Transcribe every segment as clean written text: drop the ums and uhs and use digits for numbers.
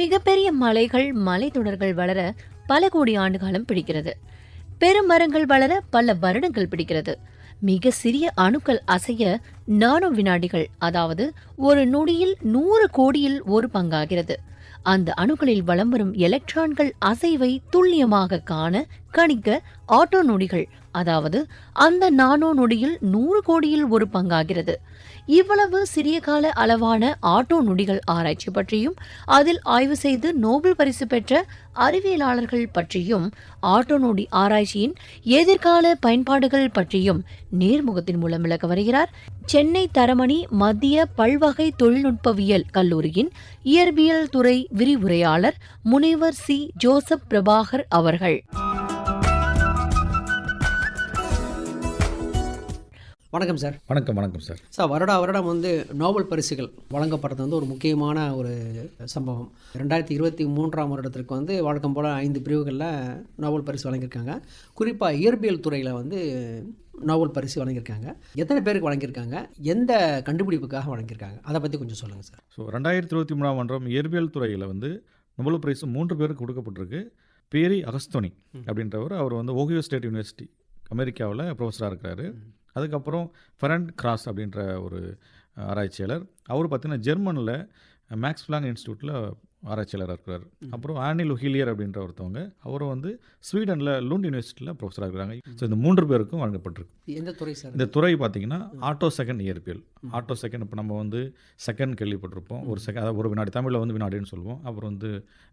மிகப்பெரிய மலைகள் மலைத்தொடர்கள் வளர பல கோடி ஆண்டுகாலம் பிடிக்கிறது. பெருமரங்கள் வளர பல வருடங்கள் பிடிக்கிறது. மிக சிறிய அணுக்கள் அசைய நானோ வினாடிகள், அதாவது ஒரு நொடியில் 100 கோடியில் ஒரு பங்காகிறது. அந்த அணுக்களில் வலம் வரும் எலக்ட்ரான்கள் அசைவை துல்லியமாக காண கணிக்க ஆட்டோ நொடிகள், அதாவது அந்த நானோ நொடியில் 100 கோடியில் ஒரு பங்காகிறது. இவ்வளவு சிறிய கால அளவான ஆட்டோ நொடிகள் ஆராய்ச்சி பற்றியும் அதில் ஆய்வு செய்து நோபல் பரிசு பெற்ற அறிவியலாளர்கள் பற்றியும் ஆட்டோ நொடி ஆராய்ச்சியின் எதிர்கால பயன்பாடுகள் பற்றியும் நேர்முகத்தின் மூலம் விளக்க வருகிறார் சென்னை தரமணி மத்திய பல்வகை தொழில்நுட்பவியல் கல்லூரியின் இயற்பியல் துறை விரிவுரையாளர் முனைவர் சி. ஜோசப் பிரபாகர் அவர்கள். வணக்கம் சார். வணக்கம் சார். வருடம் நோபல் பரிசுகள் வழங்கப்படுறது ஒரு முக்கியமான ஒரு சம்பவம். 2023ஆம் வருடத்திற்கு வழக்கம் போல் 5 பிரிவுகளில் நோபல் பரிசு வழங்கியிருக்காங்க. குறிப்பாக இயற்பியல் துறையில் நோபல் பரிசு வழங்கியிருக்காங்க. எத்தனை பேருக்கு வழங்கியிருக்காங்க, எந்த கண்டுபிடிப்புக்காக வழங்கியிருக்காங்க, அதை பற்றி கொஞ்சம் சொல்லுங்கள் சார். 2023ஆம் வருடம் இயற்பியல் துறையில் நோபல் பரிசு 3 பேருக்கு கொடுக்கப்பட்டிருக்கு. பேரி அகஸ்தோனி அப்படின்றவர், அவர் ஓஹியோ ஸ்டேட் யூனிவர்சிட்டி அமெரிக்காவில் ப்ரொஃபஸராக இருக்கிறாரு. அதுக்கப்புறம் ஃபெரண்ட் கிராஸ் அப்படின்ற ஒரு ஆராய்ச்சியாளர், அவர் பார்த்திங்கன்னா ஜெர்மனில் மேக்ஸ் பிளாங்க் இன்ஸ்டியூட்டில் ஆராய்ச்சியாளராக இருக்கிறார். அப்புறம் ஆனில் ஹிலியர் அப்படின்ற ஒருத்தவங்க, அவரும் ஸ்வீடனில் லூண்ட் யூனிவர்சிட்டியில் ப்ரொஃபஸராக இருக்கிறாங்க. ஸோ இந்த 3 பேருக்கும் வழங்கப்பட்டிருக்கு. எந்த துறை சார்? இந்த துறை பார்த்திங்கன்னா ஆட்டோ செகண்ட் இயற்பியல். ஆட்டோ செகண்ட், இப்போ நம்ம செகண்ட் கேள்விப்பட்டிருப்போம். ஒரு செகண்ட், அதாவது ஒரு வினாடி, தமிழில் வினாடின்னு சொல்லுவோம். அப்புறம்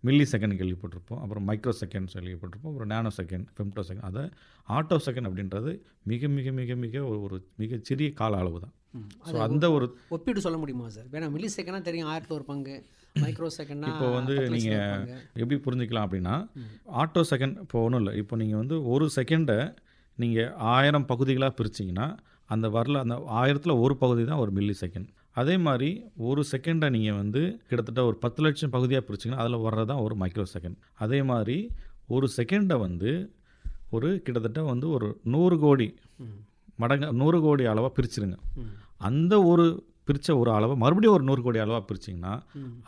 மில்லி செகண்ட் கேள்விப்பட்டிருப்போம். அப்புறம் மைக்ரோ செகண்ட் கேள்விப்பட்டிருப்போம். அப்புறம் நானோ செகண்ட், ஃபெம்டோ செகண்ட். அதை ஆட்டோ செகண்ட் அப்படின்றது மிக மிக மிக மிக ஒரு மிகச்சிறிய கால அளவு தான். ஸோ அந்த ஒரு ஒப்பீடு சொல்ல முடியுமா சார்? வேணா மில்லி செகண்டாக தெரியும் 1000 ஒரு பங்கு, மைக்ரோ செகண்ட். இப்போ நீங்கள் எப்படி புரிஞ்சுக்கலாம் அப்படின்னா, ஆட்டோ செகண்ட் இப்போ ஒன்றும் இல்லை. இப்போ நீங்கள் ஒரு செகண்டை நீங்கள் 1000 பகுதிகளாக பிரிச்சிங்கன்னா அந்த அந்த 1000ல் ஒரு பகுதி தான் ஒரு மில்லி செகண்ட். அதே மாதிரி ஒரு செகண்டை நீங்கள் கிட்டத்தட்ட ஒரு 10 லட்சம் பகுதியாக பிரிச்சிங்கன்னா அதில் வர்றது தான் ஒரு மைக்ரோ செகண்ட். அதே மாதிரி ஒரு செகண்டை ஒரு கிட்டத்தட்ட ஒரு 100 கோடி மடங்கு 100 கோடி அளவாக பிரிச்சிருங்க. அந்த ஒரு பிரித்த ஒரு அளவை மறுபடியும் ஒரு 100 கோடி அளவாக பிரிச்சிங்கன்னா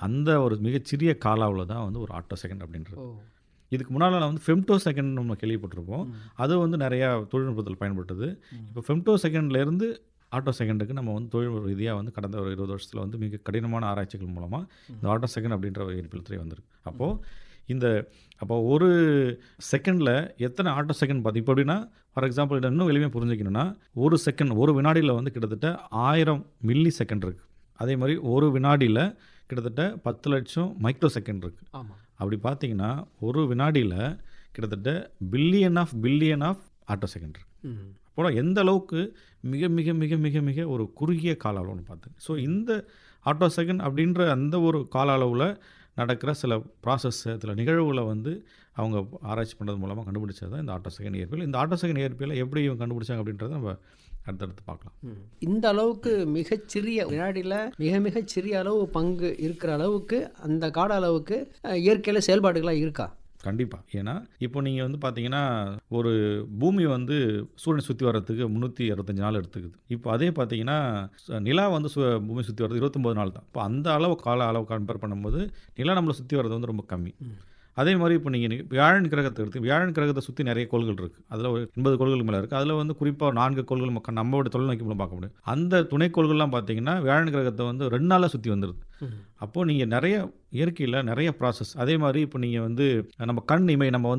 அந்த ஒரு மிகச்சிறிய கால அளவில் தான் ஒரு ஆட்டோ செகண்ட் அப்படின்றது. இதுக்கு முன்னால் ஃபெம்டோ செகண்ட் நம்ம கேள்விப்பட்டிருப்போம். அது நிறையா தொழில்நுட்பத்தில் பயன்பட்டது. இப்போ ஃபெம்டோ செகண்ட்லேருந்து ஆட்டோ செகண்டுக்கு நம்ம தொழில் ரீதியாக கடந்த ஒரு 20 வருஷத்தில் மிக கடினமான ஆராய்ச்சிகள் மூலமாக இந்த ஆட்டோ செகண்ட் அப்படின்ற ஒரு இயற்பியல் துறை வந்திருக்கு. அப்போ ஒரு செகண்டில் எத்தனை ஆட்டோ செகண்ட் பார்த்து, இப்போ அப்படின்னா ஃபார் எக்ஸாம்பிள் இதை இன்னும் எளிமையாக புரிஞ்சுக்கணுன்னா, ஒரு செகண்ட், ஒரு வினாடியில் கிட்டத்தட்ட 1000 மில்லி செகண்ட் இருக்குது. அதே மாதிரி ஒரு வினாடியில் கிட்டத்தட்ட 10 லட்சம் மைக்ரோ செகண்ட் இருக்குது. அப்படி பார்த்தீங்கன்னா ஒரு வினாடியில் கிட்டத்தட்ட பில்லியன் ஆஃப் ஆட்டோ செகண்ட் இருக்குது. அப்போ எந்த அளவுக்கு மிக மிக மிக மிக மிக ஒரு குறுகிய கால அளவுன்னு பார்த்து. ஸோ இந்த ஆட்டோ செகண்ட் அப்படின்ற அந்த ஒரு கால அளவில் நடக்கிற சில ப்ராசஸ், சில நிகழ்வுகளை அவங்க ஆராய்ச்சி பண்ணுறது மூலமாக கண்டுபிடிச்சது தான் இந்த ஆட்டோ செகண்ட் இயற்பியல். இந்த ஆட்டோ செகண்ட் இயற்பியலை எப்படி இவங்க கண்டுபிடிச்சாங்க அப்படின்றத நம்ம அடுத்தடுத்து பார்க்கலாம். இந்த அளவுக்கு மிகச்சிறிய வினாடியில் மிகச்சிறிய அளவு பங்கு இருக்கிற அளவுக்கு அந்த கால அளவுக்கு இயற்கையில் செயல்பாடுகளாக இருக்கா? கண்டிப்பாக. ஏன்னா இப்போ நீங்கள் பார்த்தீங்கன்னா ஒரு பூமி சூரியனை சுற்றி வர்றதுக்கு 365 நாள் எடுத்துக்குது. இப்போ அதே பார்த்தீங்கன்னா நிலா பூமி சுற்றி வர்றது 29 நாள் தான். இப்போ அந்த கால அளவு கம்பேர் பண்ணும்போது நிலா நம்மளை சுற்றி வர்றது ரொம்ப கம்மி. அதே மாதிரி இப்போ நீங்கள் வியாழன் கிரகத்தை எடுத்து, வியாழன் கிரகத்தை சுற்றி நிறைய கோள்கள் இருக்குது. அதில் ஒரு 80 கோள்கள் மேலே இருக்குது. அதில் குறிப்பாக 4 கோள்கள் நம்மளோட தொலைநோக்கி மூலம் பார்க்க முடியும். அந்த துணைக்கோள்கள்லாம் பார்த்தீங்கன்னா வியாழன் கிரகத்தை 2 நாளில் சுற்றி வந்துடுது. அப்போது நீங்கள் நிறைய இயற்கையில் நிறைய ப்ராசஸ். அதே மாதிரி இப்போ நீங்கள் நம்ம கண் இமை நம்ம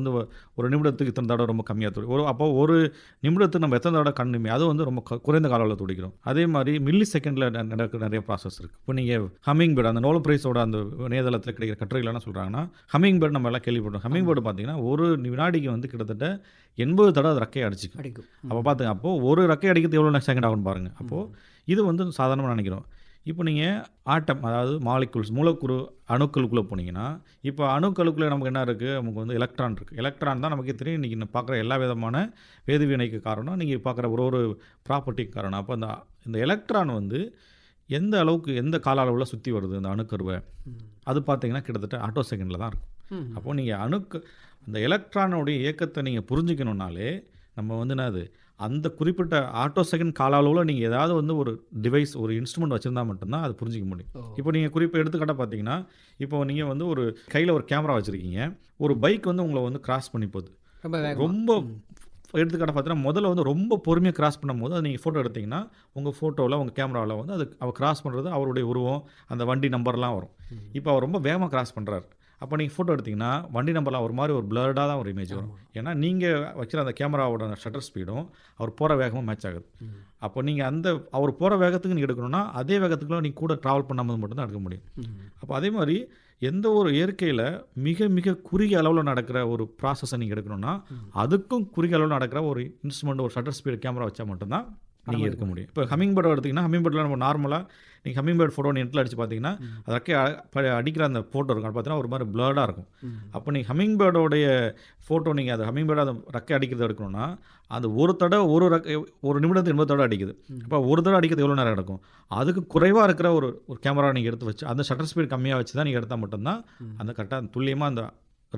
ஒரு நிமிடத்துக்கு இத்தனை தடவை ரொம்ப கம்மியாக துடி அப்போது ஒரு நிமிடத்துக்கு நம்ம எத்தனை தடவை கண் இமை அது ரொம்ப குறைந்த கால அளவில் துடிக்கிறோம். அதே மாதிரி மில்லி செகண்டில் நடக்கிற நிறைய ப்ராசஸ் இருக்குது. இப்போ நீங்கள் ஹம்மிங் பேர்டு, அந்த நோபல் பிரைஸோட அந்த இணையதளத்தில் கிடைக்கிற கட்டுரைகள் என்ன சொல்கிறாங்கன்னா, ஹம்மிங் பேர்டு நம்ம எல்லாம் கேள்விப்பட்டோம். ஹம்மிங் பேர்டு பார்த்தீங்கன்னா ஒரு வினாடிக்கு கிட்டத்தட்ட 80 தடவை அது ரெக்கையை அடிக்கும். அப்போ பார்த்துங்க, அப்போது ஒரு ரெக்கை அடிக்கிறது எவ்வளோ செகண்ட் ஆகும்னு பாருங்கள். அப்போது இது சாதாரணமாக நினைக்கிறோம். இப்போ நீங்கள் ஆட்டம், அதாவது மாலிகுல்ஸ், மூலக்கூறு அணுக்களுக்குள்ளே போனீங்கன்னா, இப்போ அணுக்களுக்குள்ளே நமக்கு என்ன இருக்குது, நமக்கு எலக்ட்ரான் இருக்குது. எலக்ட்ரான் தான் நமக்கு தெரியும் இன்றைக்கி பார்க்குற எல்லா விதமான வேதிவினைக்கு காரணம், நீங்கள் பார்க்குற ஒரு ப்ராப்பர்ட்டிக்கு காரணம். அப்போ இந்த எலக்ட்ரான் எந்த அளவுக்கு எந்த கால அளவில் சுற்றி வருது இந்த அணுக்கருவை, அது பார்த்தீங்கன்னா கிட்டத்தட்ட ஆட்டோ செகண்டில் தான் இருக்கும். அப்போது நீங்கள் அந்த எலக்ட்ரானுடைய இயக்கத்தை நீங்கள் புரிஞ்சுக்கணுன்னாலே நம்ம என்னது அந்த குறிப்பிட்ட ஆட்டோ செகண்ட் கால அளவில் நீங்கள் ஏதாவது வந்து ஒரு டிவைஸ் ஒரு இன்ஸ்ட்ருமெண்ட் வச்சுருந்தா மட்டும்தான் அது புரிஞ்சிக்க முடியும். இப்போ நீங்கள் குறிப்பாக எடுத்துக்காட்டாக பார்த்தீங்கன்னா, இப்போ நீங்கள் வந்து ஒரு கையில் ஒரு கேமரா வச்சுருக்கீங்க, ஒரு பைக் வந்து உங்களை வந்து கிராஸ் பண்ணி போகுது. ரொம்ப எடுத்துக்காட்டாக பார்த்தீங்கன்னா, முதல்ல வந்து ரொம்ப பொறுமையாக கிராஸ் பண்ணும்போது அது நீங்கள் ஃபோட்டோ எடுத்திங்கன்னா உங்கள் ஃபோட்டோவில் உங்கள் கேமராவில் வந்து அது அவர் கிராஸ் பண்ணுறது அவருடைய உருவம் அந்த வண்டி நம்பர்லாம் வரும். இப்போ அவர் ரொம்ப வேகமாக கிராஸ் பண்ணுறாரு, அப்போ நீங்கள் ஃபோட்டோ எடுத்திங்கன்னா வண்டி நம்பர்லாம் ஒரு மாதிரி ஒரு பிளர்டாக தான் ஒரு இமேஜ் வரும். ஏன்னா நீங்கள் வைக்கிற அந்த கேமராவோட ஷட்டர் ஸ்பீடும் அவர் போகிற வேகமாக மேட்ச் ஆகுது. அப்போ நீங்கள் அந்த அவர் போகிற வேகத்துக்கு நீங்கள் எடுக்கணும்னா அதே வேகத்துக்குள்ள நீங்கள் கூட ட்ராவல் பண்ணாமல் மட்டும்தான் எடுக்க முடியும். அப்போ அதே மாதிரி எந்த ஒரு இயற்கையில் மிக மிக குறுகிய அளவில் நடக்கிற ஒரு ப்ராசஸை நீங்கள் எடுக்கணும்னா அதுக்கும் குறுகிய அளவில் நடக்கிற ஒரு இன்ஸ்ட்ருமெண்ட் ஒரு ஷட்டர் ஸ்பீடு கேமரா வச்சா மட்டும்தான் நீங்கள் எடுக்க முடியும். இப்போ ஹம்மிங் பேர்டு எடுத்திங்கன்னா ஹம்மிங் பேர்டில் நம்ம நார்மலாக நீங்கள் ஹம்மிங் பேர்டு ஃபோட்டோ நெட்டில் அடித்து பார்த்தீங்கன்னா அதற்கே அடிக்கிற அந்த ஃபோட்டோ இருக்கும், அது பார்த்தீங்கன்னா ஒரு மாதிரி பிளர்டாக இருக்கும். அப்போ நீங்கள் ஹம்மிங் பேர்டோடைய ஃபோட்டோ நீங்கள் அது ஹம்மிங் பேர்டு அதை ரெக்கை அடிக்கிறது எடுக்கணும்னா அது ஒரு தடவை ஒரு நிமிடத்துக்கு 80 தடவை அடிக்குது. அப்போ ஒரு தடவை அடிக்கிறது எவ்வளோ நேரம் எடுக்கும்? அதுக்கு குறைவாக இருக்கிற ஒரு கேமரா நீங்கள் எடுத்து வச்சு அந்த ஷட்டர் ஸ்பீட் கம்மியாக வச்சு தான் நீங்கள் எடுத்தால் மட்டும்தான் அந்த கரெக்டாக துல்லியமாக அந்த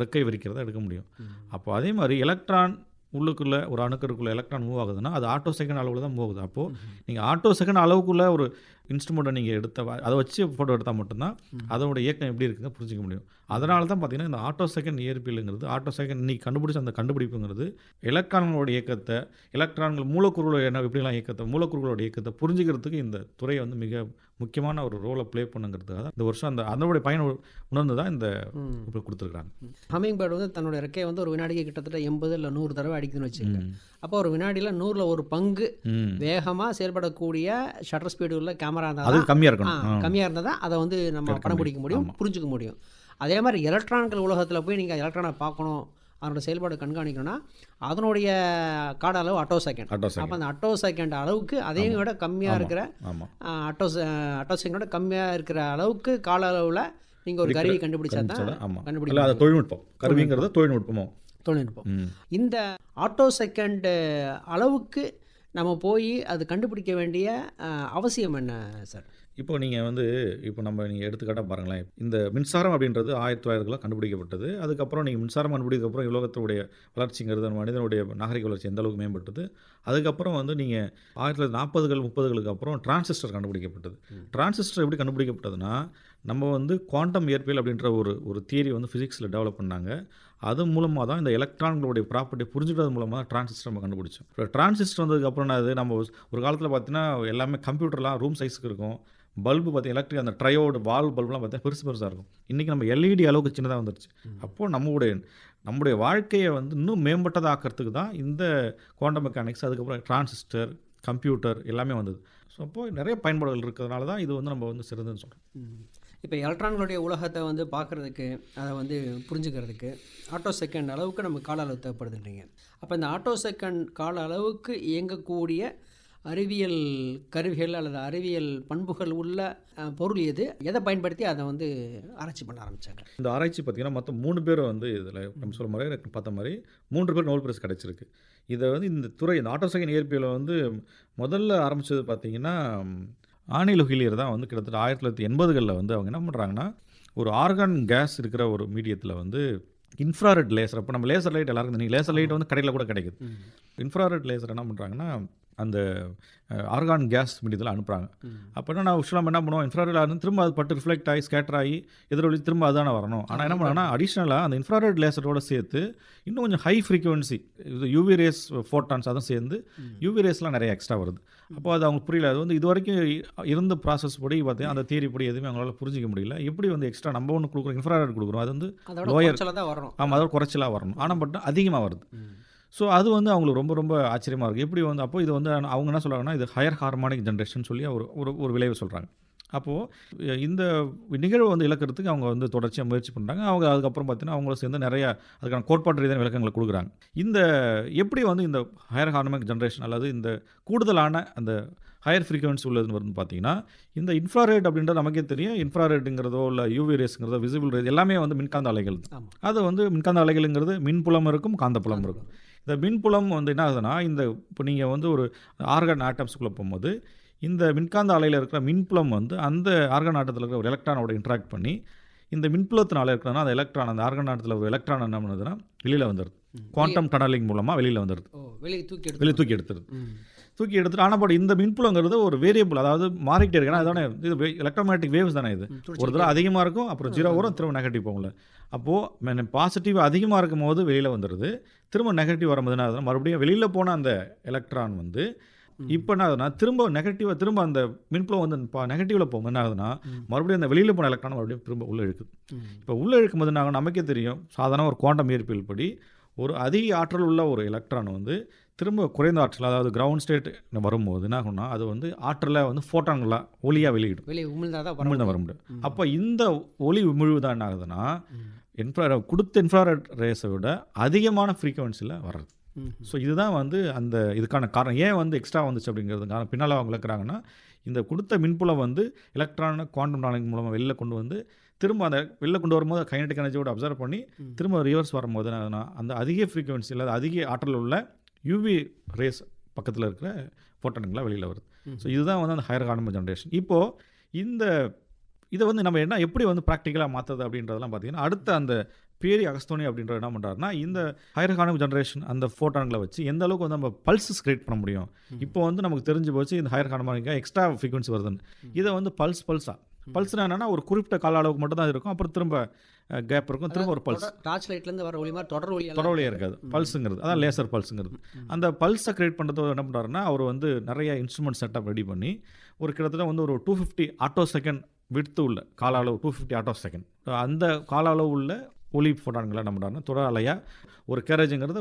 ரெக்கை விரிக்கிறத எடுக்க முடியும். அப்போ அதே மாதிரி எலக்ட்ரான் உள்ளுக்குள்ளே ஒரு அணுக்கருக்குள்ளே எலக்ட்ரான் மூவ் ஆகுதுன்னா அது ஆட்டோ செகண்ட் அளவில் தான் மூவ் ஆகுது. அப்போது நீங்கள் ஆட்டோ செகண்ட் அளவுக்குள்ளே ஒரு இன்ஸ்ட்ருமெண்ட்டை நீங்கள் அதை வச்சு ஃபோட்டோ எடுத்தால் மட்டும்தான் அதோட இயக்கம் எப்படி இருக்குங்க புரிஞ்சிக்க முடியும். அதனால தான் பார்த்தீங்கன்னா இந்த ஆட்டோ செகண்ட் இயற்பியலுங்கிறது ஆட்டோ செகண்ட் இன்றைக்கி கண்டுபிடிச்ச அந்த கண்டுபிடிப்புங்கிறது எலக்ட்ரான்களோட இயக்கத்தை மூலக்கூறுகளோட மூலக்கூறுகளோட இயக்கத்தை புரிஞ்சுக்கிறதுக்கு இந்த துறை வந்து மிக முக்கியமான ஒரு ரோலை ப்ளே பண்ணுங்கிறதுக்காக தான் இந்த வருஷம் அதனுடைய பயன் உணர்ந்து தான் இந்த கொடுத்துருக்காங்க. ஹம்மிங் பேர்டு வந்து தன்னோட ரெக்கையை வந்து ஒரு வினாடிக்கு கிட்டத்தட்ட 80 இல்லை 100 தடவை அடிக்குதுன்னு வச்சுக்கோங்க. அப்போ ஒரு வினாடியில் 100ல் ஒரு பங்கு வேகமாக செயல்படக்கூடிய ஷட்டர் ஸ்பீடு உள்ள கேமரா இருந்தால் கம்மியாக இருந்தால் தான் அதை வந்து நம்ம படம் பிடிக்க முடியும், புரிஞ்சுக்க முடியும். அதே மாதிரி எலக்ட்ரான்கள் உலகத்தில் போய் நீங்கள் எலக்ட்ரானை பார்க்கணும், அதனோட செயல்பாடு கண்காணிக்கணும்னா அதனுடைய கால அளவு அட்டோ செகண்ட். அப்போ அந்த அட்டோ செகண்ட் அளவுக்கு அதையும் விட கம்மியாக இருக்கிற அட்டோ செகண்டோட கம்மியாக இருக்கிற அளவுக்கு கால அளவில் நீங்கள் ஒரு கருவி கண்டுபிடிச்சா தான் கண்டுபிடிக்கலாம். தொழில்நுட்பம் கருவிங்கிறது தொழில்நுட்பம். இந்த ஆட்டோ செகண்ட் அளவுக்கு நம்ம போய் அது கண்டுபிடிக்க வேண்டிய அவசியம் என்ன சார்? இப்போ நீங்கள் வந்து நீங்கள் எடுத்துக்காட்டாக பாருங்களேன், இந்த மின்சாரம் அப்படின்றது 1900 கண்டுபிடிக்கப்பட்டது. அதுக்கப்புறம் நீங்கள் மின்சாரம் கண்டுபிடிக்கப்புறம் உலகத்துடைய வளர்ச்சிங்கிறது மனிதனுடைய நாகரிக வளர்ச்சி எந்த அளவுக்கு மேம்பட்டது. அதுக்கப்புறம் வந்து நீங்கள் 1940கள் 30களுக்கு அப்புறம் டிரான்சிஸ்டர் கண்டுபிடிக்கப்பட்டது. டிரான்சிஸ்டர் எப்படி கண்டுபிடிக்கப்பட்டதுன்னா நம்ம வந்து குவாண்டம் இயற்பியல் அப்படின்ற ஒரு தியரி வந்து ஃபிசிக்ஸில் டெவலப் பண்ணாங்க. அது மூலமாக தான் இந்த எலக்ட்ரான்களுடைய ப்ராப்பர்ட்டி புரிஞ்சுக்கிறது மூலமாக தான் டிரான்சிஸ்டர் நம்ம கண்டுபிடிச்சோம். இப்போ டிரான்சிஸ்டர் வந்ததுக்கப்புறம் அது நம்ம ஒரு காலத்தில் பார்த்தீங்கன்னா எல்லாமே கம்ப்யூட்டர்லாம் ரூம் சைஸுக்கு இருக்கும். பல்பு பார்த்தீங்கன்னா எலக்ட்ரிக் அந்த ட்ரையோடு வால் பல்புலாம் பார்த்தீங்கன்னா பெருசாக இருக்கும். இன்றைக்கி நம்ம எல்இடி அளவுக்கு சின்னதாக வந்துருச்சு. அப்போது நம்முடைய வாழ்க்கையை வந்து இன்னும் மேம்பட்டதாக்கிறதுக்கு தான் இந்த குவாண்டம் மெக்கானிக்ஸ் அதுக்கப்புறம் டிரான்சிஸ்டர் கம்ப்யூட்டர் எல்லாமே வந்தது. ஸோ அப்போது நிறைய பயன்பாடுகள் இருக்கிறதுனால தான் இது வந்து நம்ம வந்து சிறந்ததுன்னு சொல்கிறோம். இப்போ எலக்ட்ரான்களுடைய உலகத்தை வந்து பார்க்குறதுக்கு அதை வந்து புரிஞ்சுக்கிறதுக்கு ஆட்டோ செகண்ட் அளவுக்கு நமக்கு கால அளவு தேவைப்படுதுன்றீங்க. அப்போ இந்த ஆட்டோ செகண்ட் கால அளவுக்கு இயங்கக்கூடிய அறிவியல் கருவிகள் அல்லது அறிவியல் பண்புகள் உள்ள பொருள் எதை பயன்படுத்தி அதை வந்து ஆராய்ச்சி பண்ண ஆரம்பித்தாங்க? இந்த ஆராய்ச்சி பார்த்திங்கன்னா மொத்தம் 3 பேர் வந்து இதில் நம்ம சொல்ல மாதிரி பார்த்த மாதிரி 3 பேர் நோபல் பிரைஸ் கிடச்சிருக்கு. இதை வந்து இந்த துறை இந்த ஆட்டோ செகண்ட் இயற்பியலை வந்து முதல்ல ஆரம்பித்தது பார்த்திங்கன்னா ஆனில் ஹிலியர் தான் வந்து கிட்டத்தட்ட 1980களில் வந்து அவங்க என்ன பண்ணுறாங்கன்னா ஒரு ஆர்கான் கேஸ் இருக்கிற ஒரு மீடியத்தில் வந்து இன்ஃப்ராரெட் லேசர். அப்போ நம்ம லேசர் லைட் எல்லாருக்கும் நீங்கள் லேசர் லைட் வந்து கடையில் கூட கிடைக்குது. இன்ஃப்ராரெட் லேசர் என்ன பண்ணுறாங்கன்னா அந்த ஆர்கான் கேஸ் மீடியத்தில் அனுப்புகிறாங்க. அப்போ என்ன விஷயம் என்ன பண்ணுவோம், இன்ஃப்ராரெட் ஆகணும் திரும்ப அது பட்டு ரிஃப்ளெக்ட் ஆகி ஸ்கேட்டர் ஆகி எதிரொலி திரும்ப அதுதானே வரணும். ஆனால் என்ன பண்ணாங்கன்னா அடிஷ்னலாக அந்த இன்ஃப்ராரெட் லேசரோடு சேர்த்து இன்னும் கொஞ்சம் ஹை ஃப்ரீக்வன்சி இது யூவி ரேஸ் ஃபோட்டான்ஸ் அதுவும் சேர்ந்து யூவி ரேஸ்லாம் நிறைய எக்ஸ்ட்ரா வருது. அப்போ அது அவங்களுக்கு புரியல. அது வந்து இது வரைக்கும் இருந்த ப்ராசஸ் படி பார்த்தீங்கன்னா அந்த தியரி படி எதுவுமே அவங்களால புரிஞ்சிக்க முடியல. எப்படி வந்து எக்ஸ்ட்ரா நம்ம ஒன்று கொடுக்குறோம் இன்ஃப்ராரெட் கொடுக்குறோம், அது வந்து லோயர் வரணும். ஆமாம் அதோட குறைச்சலாக வரணும், ஆனால் பட் அதிகமாக வருது. ஸோ அது வந்து அவங்களுக்கு ரொம்ப ரொம்ப ஆச்சரியமாக இருக்குது. எப்படி வந்து அப்போது இது வந்து அவங்க என்ன சொல்கிறாங்கன்னா இது ஹையர் ஹார்மானிக் ஜென்ரேஷன் சொல்லி ஒரு விளைவு சொல்கிறாங்க. அப்போது இந்த நிகழ்வை வந்து இழக்கிறதுக்கு அவங்க வந்து தொடர்ச்சியாக முயற்சி பண்ணுறாங்க. அவங்க அதுக்கப்புறம் பார்த்தீங்கன்னா அவங்கள சேர்ந்து நிறையா அதுக்கான கோட்பாட்டு ரீதியான விளக்கங்களை கொடுக்குறாங்க. இந்த எப்படி வந்து இந்த ஹையர் ஹார்மானிக் ஜென்ரேஷன் அல்லது இந்த கூடுதலான அந்த ஹையர் ஃப்ரீக்வன்சி உள்ளதுன்னு வந்து பார்த்தீங்கன்னா இந்த இன்ஃப்ராரெட் அப்படின்றது நமக்கே தெரியும். இன்ஃப்ராரெட்டுங்கிறதோ இல்லை யூவி ரேஸுங்கிறதோ விசிபிள் ரேஸ் எல்லாமே வந்து மின்காந்த அலைகள். அது வந்து மின்காந்த அலைகள்ங்கிறது மின்புலம் இருக்கும் காந்தப்புலம் இருக்கும். இந்த மின்புலம் வந்து என்ன ஆகுதுன்னா இப்போ நீங்கள் வந்து ஒரு ஆர்கான் ஆட்டம்ஸ்குள்ளே போகும்போது இந்த மின்காந்த அலையில் இருக்கிற மின்புலம் வந்து அந்த ஆர்கான் ஆட்டத்தில் இருக்கிற ஒரு எலக்ட்ரானோட இன்ட்ராக்ட் பண்ணி இந்த மின்புலத்தினால இருக்கிறனா அந்த எலக்ட்ரான், அந்த ஆர்கான் ஆட்டத்தில் ஒரு எலக்ட்ரான் என்ன பண்ணுதுன்னா வெளியில் வந்துடுது. குவாண்டம் டனலிங் மூலமாக வெளியில் வந்துடுது, வெளியே தூக்கி எடுத்துருது. தூக்கி எடுத்துட்டு ஆனால் பட் இந்த மின்புலங்கிறது ஒரு வேரியபிள், அதாவது மாறிக்கிட்டே இருக்கு. ஏன்னா அதானே இது எலக்ட்ரோமேட்டிக் வேவ்ஸ் தானே. இது ஒரு தடவை அதிகமாக இருக்கும், அப்புறம் 0 வரும், திரும்ப நெகட்டிவ் போகல. அப்போது பாசிட்டிவ் அதிகமாக இருக்கும் போது வெளியில் வந்துடுது, திரும்ப நெகட்டிவ் வரும்போது என்ன ஆகுதுன்னா மறுபடியும் வெளியில் போன அந்த எலக்ட்ரான் வந்து இப்போ என்ன ஆகுதுன்னா திரும்ப நெகட்டிவாக திரும்ப அந்த மின்புலம் வந்து நெகட்டிவில் போகும். என்ன ஆகுதுன்னா மறுபடியும் அந்த வெளியில் போன எலக்ட்ரான் மறுபடியும் திரும்ப உள்ளே இழுக்குது. இப்போ உள்ளே இழுக்கும்போது என்ன ஆகும், நமக்கே தெரியும் சாதாரண ஒரு குவாண்டம் இயற்பியல் படி ஒரு அதிக ஆற்றல் உள்ள ஒரு எலக்ட்ரான் வந்து திரும்ப குறைந்த ஆற்றல், அதாவது கிரவுண்ட் ஸ்டேட் வரும்போது என்ன ஆகும்னா அது வந்து ஆற்றலை வந்து ஃபோட்டான்களாக ஒளியாக வெளியிடும், உமிழ்தான் வர முடியும். அப்போ இந்த ஒளி உமிழ்வுதான் என்ன ஆகுதுன்னா கொடுத்த இன்ஃப்ராரெட் ரேஸை விட அதிகமான ஃப்ரீக்குவன்சியில் வர்றது. ஸோ இதுதான் வந்து அந்த இதுக்கான காரணம். ஏன் வந்து எக்ஸ்ட்ரா வந்துச்சு அப்படிங்கிறதுக்கான பின்னால் அவங்க விளக்குறாங்கன்னா, இந்த கொடுத்த மின்புலம் வந்து எலக்ட்ரானை குவாண்டம் நாலேஜ் மூலமாக வெளில கொண்டு வந்து திரும்ப அந்த வெளில கொண்டு வரும்போது கைனடிக் எனர்ஜியோட அப்சர்வ் பண்ணி திரும்ப ரிவர்ஸ் வரும்போது என்ன அந்த அதிக ஃப்ரீக்குவன்சியில் அதிக ஆற்றல் உள்ள யூவி ரேஸ் பக்கத்தில் இருக்கிற ஃபோட்டான்களாக வெளியில் வருது. ஸோ இதுதான் வந்து அந்த ஹையர் ஹார்மோன் ஜென்ரேஷன். இப்போது இதை வந்து நம்ம எப்படி வந்து ப்ராக்டிக்கலாக மாற்றுறது அப்படின்றதெல்லாம் பார்த்தீங்கன்னா, அடுத்த அந்த பியரி அகஸ்தோனி அப்படின்ற என்ன பண்ணுறாருன்னா இந்த ஹையர் ஹார்மோன் ஜென்ரேஷன் அந்த ஃபோட்டான்களை வச்சு எந்த அளவுக்கு வந்து நம்ம பல்ஸஸ் கிரியேட் பண்ண முடியும். இப்போ வந்து நமக்கு தெரிஞ்சு போச்சு இந்த ஹையர் ஹார்மோனிக்காக எக்ஸ்ட்ரா ஃப்ரீக்வன்சி வருதுன்னு. இதை வந்து பல்ஸாக என்னன்னா ஒரு குறிப்பிட்ட கால அளவுக்கு மட்டும் தான் இருக்கும், அப்புறம் திரும்ப கேப் இருக்கும், திரும்ப ஒரு பல்ஸ். டார்ச் லைட்லேருந்து வர ஒளி மாதிரி தொடர் ஒளியாக இருக்காது, பல்ஸுங்கிறது அதான் லேசர் பல்ஸுங்கிறது. அந்த பல்ஸை கிரியேட் பண்ணுறது என்ன பண்ணுறாருன்னா அவர் வந்து நிறைய இன்ஸ்ட்ருமெண்ட் செட்டப் ரெடி பண்ணி ஒரு கிட்டத்தட்ட வந்து ஒரு 250 ஆட்டோ செகண்ட் விடுத்து உள்ள கால அளவு 250 ஆட்டோ செகண்ட் அந்த கால அளவு உள்ள ஒளி ஃபோட்டான்களை என்ன பண்ணுறாருன்னா தொடர் அலையாக ஒரு கேரேஜுங்கிறது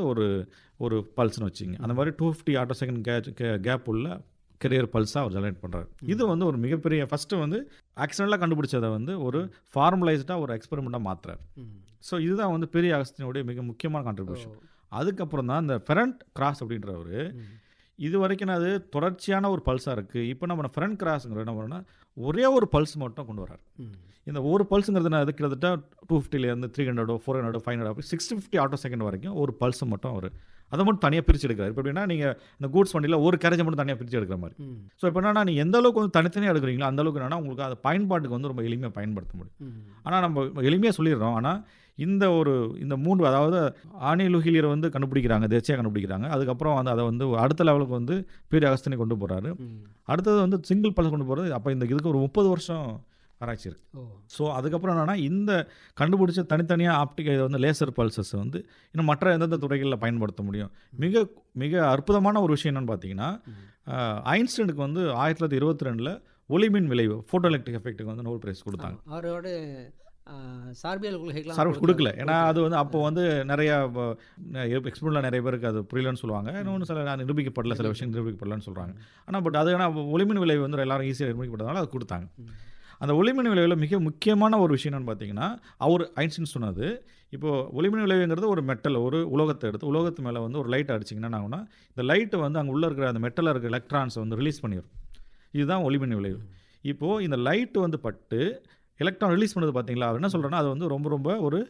ஒரு பல்ஸ்னு வச்சுங்க. அந்த மாதிரி 250 ஆட்டோ செகண்ட் கேப் உள்ள கெரியர் பல்ஸாக அவர் ஜெனரேட் பண்ணுறாரு. இது வந்து ஒரு மிகப்பெரிய ஃபஸ்ட்டு வந்து ஆக்சிடென்டலாக கண்டுபிடிச்சதை வந்து ஒரு ஃபார்மலைஸ்டாக ஒரு எக்ஸ்பெரிமெண்ட்டாக மாற்றுறாரு. ஸோ இதுதான் வந்து பெரிய அகஸ்தினுடைய மிக முக்கியமான கான்ட்ரிபியூஷன். அதுக்கப்புறம் தான் இந்த ஃபெரண்ட் கிராஸ் அப்படின்றவர் இது வரைக்கும் அது தொடர்ச்சியான ஒரு பல்ஸாக இருக்குது. இப்போ நம்ம ஃபெரண்ட் கிராஸுங்கிற என்ன பண்ணோன்னா ஒரே ஒரு பல்ஸ் மட்டும் கொண்டு வராரு. இந்த ஒரு பல்ஸுங்கிறது அது கிட்டத்தட்ட 250லேருந்து 300 400 500 அப்படி 650 ஆட்டோ செகண்ட் வரைக்கும் ஒரு பல்ஸை மட்டும் அவர் அதை மட்டும் தனியாக பிரித்து எடுக்கிறார். இப்போ எப்படின்னா நீங்கள் இந்த கூட்ஸ் வண்டியில் ஒரு கேரேஜை மட்டும் தனியாக பிரித்து எடுக்கிற மாதிரி. ஸோ இப்போ என்னன்னா நீங்கள் எந்த அளவுக்கு வந்து தனித்தனியாக எடுக்கிறீங்களோ அந்த அளவுக்கு என்னன்னா உங்களுக்கு அது பயன்பாட்டுக்கு வந்து ரொம்ப எளிமையாக பயன்படுத்த முடியும். ஆனால் நம்ம எளிமையாக சொல்லிடுறோம். ஆனால் இந்த 3 அதாவது ஆணிலுகிலியரை வந்து கண்டுபிடிக்கிறாங்க, தேர்ச்சியாக கண்டுபிடிக்கிறாங்க. அதுக்கப்புறம் வந்து அதை வந்து அடுத்த லெவலுக்கு வந்து பெரிய அகஸ்தினை கொண்டு போகிறாரு. அடுத்தது வந்து சிங்கிள் பல்ஸ் கொண்டு போகிறது. அப்போ இதுக்கு ஒரு 30 வருஷம் ஆராய்ச்சி இருக்குது. ஸோ அதுக்கப்புறம் என்னென்னா இந்த கண்டுபிடிச்ச தனித்தனியாக ஆப்டிகல் வந்து லேசர் பல்சஸ் வந்து இன்னும் மற்ற எந்தெந்த துறைகளில் பயன்படுத்த முடியும். மிக மிக அற்புதமான ஒரு விஷயம் என்னென்னு பார்த்தீங்கன்னா, ஐன்ஸ்டைனுக்கு வந்து 1922 ஒளிமின் விளைவு ஃபோட்டோ எலக்ட்ரிக் எஃபெக்ட்டுக்கு வந்து நோபல் பிரைஸ் கொடுத்தாங்க. அவரோட சார்பியல் கொடுக்கல. ஏன்னா அது வந்து அப்போ வந்து நிறையா எக்ஸ்பெரிமெண்ட்டில் நிறைய பேருக்கு அது புரியலன்னு சொல்லுவாங்க. இன்னொன்று சில நிரூபிக்கப்படல, சில விஷயம் நிரூபிக்கப்படலன்னு சொல்கிறாங்க. ஆனால் பட் அது ஏன்னா ஒளிமின் விளைவு வந்து எல்லாரும் ஈஸியாக நிரூபிக்கப்பட்டதால அது கொடுத்தாங்க. அந்த ஒளிமின் விளைவில் மிக முக்கியமான ஒரு விஷயம் என்னென்னு பார்த்தீங்கன்னா, ஐன்ஸ்டைன் சொன்னது, இப்போது ஒளிமின் விளைவுங்கிறது ஒரு மெட்டல், ஒரு உலோகத்தை எடுத்து உலோகத்து மேலே வந்து ஒரு லைட் அடிச்சிங்கன்னா என்ன ஆகும்னா இந்த லைட்டு வந்து அங்கே உள்ளே இருக்கிற அந்த மெட்டலில் இருக்கிற எலக்ட்ரான்ஸை வந்து ரிலீஸ் பண்ணிடும். இதுதான் ஒளிமின் விளைவு. இப்போது இந்த லைட்டு வந்து பட்டு எலக்ட்ரான் ரிலீஸ் பண்ணது பார்த்தீங்களா, அவர் என்ன சொல்கிறேன்னா அது வந்து ரொம்ப ரொம்ப ஒரு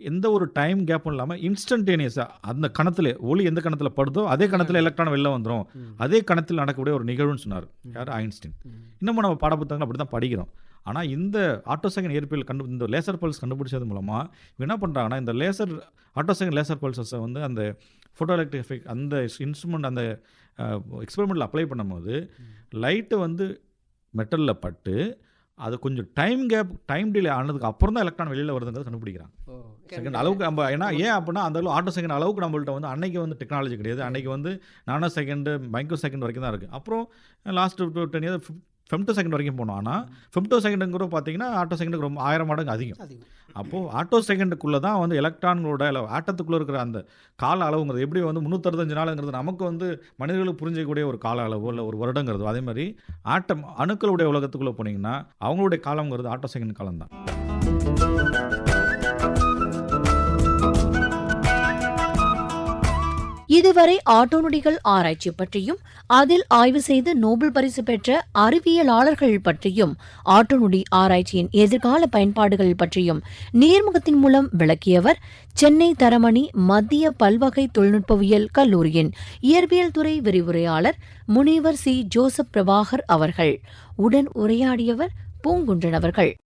எந்த ஒரு டைம் கேப்பும் இல்லாமல் இன்ஸ்டன்டேனியஸாக அந்த கணத்தில் ஒளி எந்த கணத்தில் படுதோ அதே கணத்தில் எலக்ட்ரான் வெளில வந்துடும், அதே கணத்தில் நடக்கக்கூடிய ஒரு நிகழ்வுன்னு சொன்னார் யார், ஐன்ஸ்டைன். இன்னமும் நம்ம பாடப்புத்தகங்கள் அப்படி தான் படிக்கிறோம். ஆனால் இந்த ஆட்டோ செகண்ட் இயற்பியல் இந்த லேசர் பல்ஸ் கண்டுபிடிச்சது மூலமாக இவங்க என்ன பண்ணுறாங்கன்னா இந்த ஆட்டோ செகண்ட் லேசர் பல்ஸஸை வந்து அந்த ஃபோட்டோ எலக்ட்ரிக் எஃபெக்ட் அந்த இன்ஸ்ட்ருமெண்ட் அந்த எக்ஸ்பெரிமெண்ட்டில் அப்ளை பண்ணும்போது லைட்டு வந்து மெட்டலில் பட்டு அது கொஞ்சம் டைம் டிலே ஆனதுக்கு அப்புறம் தான் எலக்ட்ரான் வெளியில் வருதுங்கிறது கண்டுபிடிக்கிறாங்க. செகண்ட் அளவுக்கு நம்ம ஏன் அப்படின்னா அந்த அளவு ஆட்டோ செகண்ட் அளவுக்கு நம்மள்ட்ட வந்து அன்னைக்கு வந்து டெக்னாலஜி கிடையாது. அன்னைக்கு வந்து நானோ செகண்டு மைக்ரோ செகண்ட் வரைக்கும் தான் இருக்குது. அப்புறம் லாஸ்ட் 10 இயர்ஸ் ஃபெம்டோ செகண்ட் வரைக்கும் போனோம். ஆனால் ஃபெம்டோ செகண்டுங்கிற பார்த்தீங்கன்னா ஆட்டோ செகண்டுக்கு ரொம்ப 1000 மடங்கு அதிகம். அப்போது ஆட்டோ செகண்டுக்குள்ளே தான் வந்து எலக்ட்ரான்களோட ஆட்டத்துக்குள்ளே இருக்கிற அந்த கால அளவுங்கிறது எப்படி வந்து 365 நாளுங்கிறது நமக்கு வந்து மனிதர்களுக்கு புரிஞ்சக்கூடிய ஒரு கால அளவு இல்லை ஒரு வருடங்கிறது. அதே மாதிரி அணுக்களுடைய உலகத்துக்குள்ளே போனீங்கன்னா அவங்களுடைய காலங்கிறது ஆட்டோ செகண்ட் காலம் தான். இதுவரை ஆட்டோநொடிகள் ஆராய்ச்சி பற்றியும் அதில் ஆய்வு செய்து நோபல் பரிசு பெற்ற அறிவியலாளர்கள் பற்றியும் ஆட்டோநொடி ஆராய்ச்சியின் எதிர்கால பயன்பாடுகள் பற்றியும் நேர்முகத்தின் மூலம் விளக்கியவர் சென்னை தரமணி மத்திய பல்வகை தொழில்நுட்பவியல் கல்லூரியின் இயற்பியல் துறை விரிவுரையாளர் முனைவர் சி. ஜோசப் பிரபாகர் அவர்கள். உடன் உரையாடியவர் பூங்குன்றன் அவர்கள்.